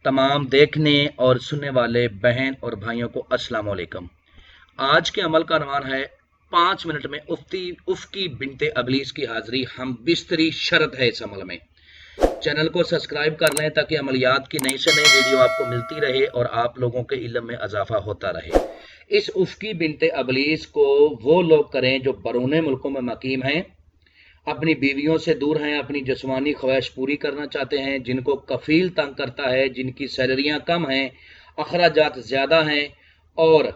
तमाम देखने और सुनने वाले बहन और भाइयों को अस्सलाम वालेकुम। आज के अमल का अनवान है 5 मिनट में उफ्की बिनते अबलीस की हाजिरी हम बिस्तरी शर्त है। इस अमल में चैनल को सब्सक्राइब कर लें ताकि अमलियात की नई से नई वीडियो आपको मिलती रहे और आप लोगों के इल्म में इजाफा होता रहे। इस उफ्की बिनते अबलीस को वो लोग करें जो बरूने मुल्कों में मकीम हैं, अपनी बीवियों से दूर हैं, अपनी जिस्मानी ख्वाहिश पूरी करना चाहते हैं, जिनको कफील तंग करता है, जिनकी सैलरियां कम हैं, अखराजात ज़्यादा हैं, और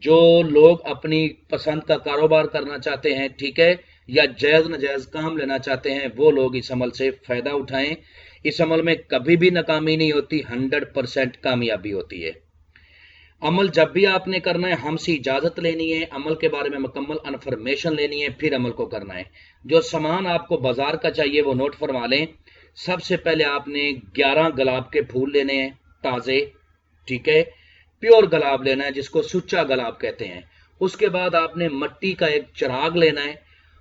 जो लोग अपनी पसंद का कारोबार करना चाहते हैं, ठीक है, या जायज़ नाजायज़ काम लेना चाहते हैं, वो लोग इस अमल से फ़ायदा उठाएं। इस अमल में कभी भी नाकामी नहीं होती, 100% कामयाबी होती है। अमल जब भी आपने करना है हमसे इजाज़त लेनी है, अमल के बारे में मुकम्मल इन्फॉर्मेशन लेनी है, फिर अमल को करना है। जो सामान आपको बाजार का चाहिए वो नोट फरमा लें। सबसे पहले आपने 11 गुलाब के फूल लेने हैं, ताज़े, ठीक है, प्योर गुलाब लेना है जिसको सुच्चा गुलाब कहते हैं। उसके बाद आपने मिट्टी का एक चिराग लेना है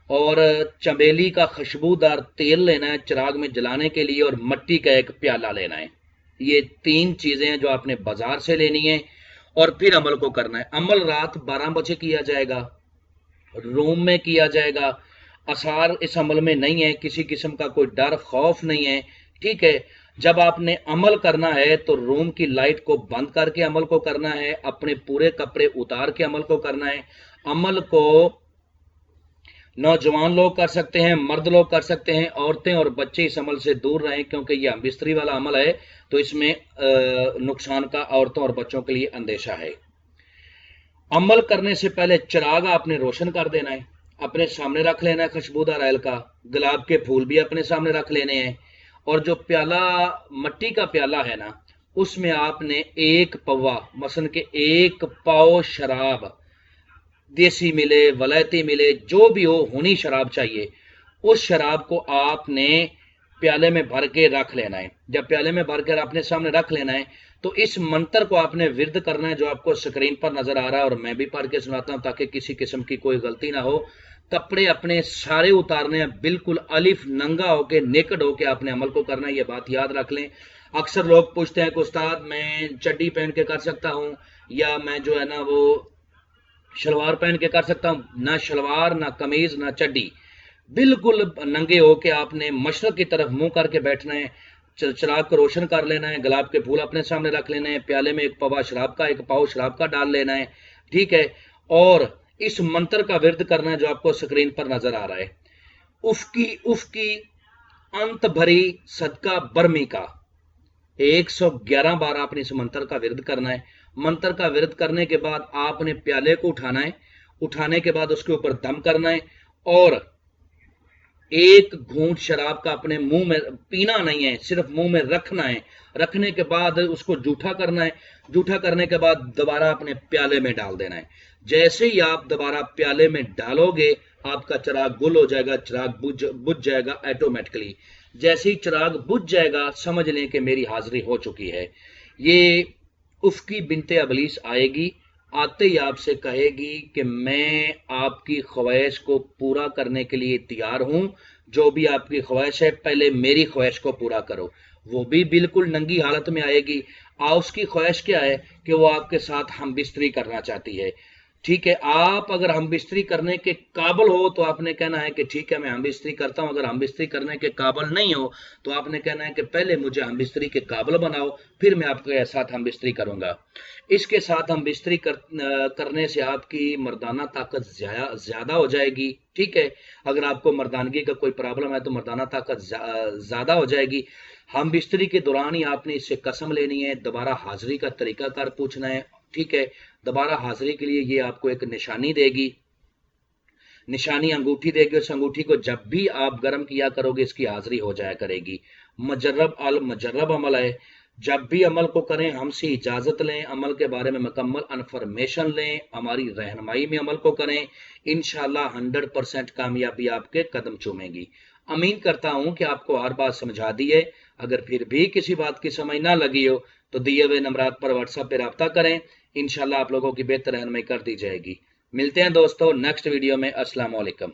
और चमेली का खुशबूदार तेल लेना है चिराग में जलाने के लिए, और मिट्टी का एक प्याला लेना है। ये 3 चीज़ें हैं जो आपने बाजार से लेनी है और फिर अमल को करना है। अमल रात 12 बजे किया जाएगा, रूम में किया जाएगा। आसार इस अमल में नहीं है, किसी किस्म का कोई डर खौफ नहीं है, ठीक है। जब आपने अमल करना है तो रूम की लाइट को बंद करके अमल को करना है, अपने पूरे कपड़े उतार के अमल को करना है। अमल को नौजवान लोग कर सकते हैं, मर्द लोग कर सकते हैं, औरतें और बच्चे इस अमल से दूर रहें क्योंकि यह हम बिस्तरी वाला अमल है, तो इसमें नुकसान का औरतों और बच्चों के लिए अंदेशा है। अमल करने से पहले चिराग आपने रोशन कर देना है, अपने सामने रख लेना है खुशबूदार ऑयल का, गुलाब के फूल भी अपने सामने रख लेने हैं, और जो प्याला मिट्टी का प्याला है ना, उसमें आपने एक पवा मसन के 1 पाव शराब, देसी मिले वलैती मिले जो भी हो, होनी शराब चाहिए, उस शराब को आपने प्याले में भर के रख लेना है। जब प्याले में भर कर अपने सामने रख लेना है तो इस मंत्र को आपने विरद करना है जो आपको स्क्रीन पर नजर आ रहा है, और मैं भी पढ़ के सुनाता हूं ताकि किसी किस्म की कोई गलती ना हो। कपड़े अपने सारे उतारने हैं, बिल्कुल अलिफ नंगा होके नेकड होके आपने अमल को करना है, ये बात याद रख लें। अक्सर लोग पूछते हैं कि उस्ताद मैं चड्डी पहन के कर सकता हूं या मैं जो है ना वो शलवार पहन के कर सकता हूं? ना शलवार, ना कमीज, ना चड्डी, बिल्कुल नंगे होके आपने मशरक की तरफ मुंह करके बैठना है। चिराग को रोशन कर लेना है, गुलाब के फूल अपने सामने रख लेने हैं, प्याले में 1 पवा शराब का, 1 पाव शराब का डाल लेना है, ठीक है, और इस मंत्र का विरद करना है जो आपको स्क्रीन पर नजर आ रहा है। उफ्की उफ्की अंत भरी सदका बर्मी का 111 बार आपने इस मंत्र का विरद करना है। मंत्र का विरद करने के बाद आपने प्याले को उठाना है, उठाने के बाद उसके ऊपर दम करना है, और 1 घूंट शराब का अपने मुंह में पीना नहीं है, सिर्फ मुंह में रखना है। रखने के बाद उसको जूठा करना है, जूठा करने के बाद दोबारा अपने प्याले में डाल देना है। जैसे ही आप दोबारा प्याले में डालोगे आपका चिराग गुल हो जाएगा, चिराग बुझ जाएगा ऑटोमेटिकली। जैसे ही चिराग बुझ जाएगा समझ लें कि मेरी हाजिरी हो चुकी है। ये उफ्की बिनते अबलीस आएगी, आते ही आपसे कहेगी कि मैं आपकी ख्वाहिश को पूरा करने के लिए तैयार हूं, जो भी आपकी ख्वाहिश है पहले मेरी ख्वाहिश को पूरा करो। वो भी बिल्कुल नंगी हालत में आएगी। उसकी ख्वाहिश क्या है कि वो आपके साथ हम बिस्तरी करना चाहती है, ठीक है। आप अगर हम बिस्तरी करने के काबिल हो तो आपने कहना है कि ठीक है मैं हम बिस्तरी करता हूं। अगर हम बिस्तरी करने के काबिल नहीं हो तो आपने कहना है कि पहले मुझे हम बिस्तरी के काबिल बनाओ, फिर मैं आपके साथ हम बिस्तरी करूंगा। इसके साथ हम बिस्तरी करने से आपकी मर्दाना ताकत ज्यादा हो जाएगी, ठीक है। अगर आपको मर्दानगी का कोई प्रॉब्लम है तो मर्दाना ताकत ज्यादा हो जाएगी। हम बिस्तरी के दौरान ही आपने इससे कसम लेनी है, दोबारा हाजिरी का तरीकाकार पूछना है, ठीक है। दोबारा हाजिरी के लिए ये आपको एक निशानी देगी, निशानी अंगूठी देगी। उस अंगूठी को जब भी आप गर्म किया करोगे इसकी हाजिरी हो जाया करेगी। मजर्रब अल मजर्रब अमल है। जब भी अमल को करें हमसे इजाजत लें, अमल के बारे में मुकम्मल इन्फॉर्मेशन लें, हमारी रहनुमाई में अमल को करें, इंशाल्लाह 100% कामयाबी आपके कदम चूमेगी। उम्मीद करता हूं कि आपको हर बात समझा दी है। अगर फिर भी किसी बात की समझ ना लगी हो तो दिए हुए नंबरात पर व्हाट्सएप पे रब्ता करें, इंशाल्लाह आप लोगों की बेहतर रहनुमाई कर दी जाएगी। मिलते हैं दोस्तों नेक्स्ट वीडियो में। अस्सलाम वालेकुम।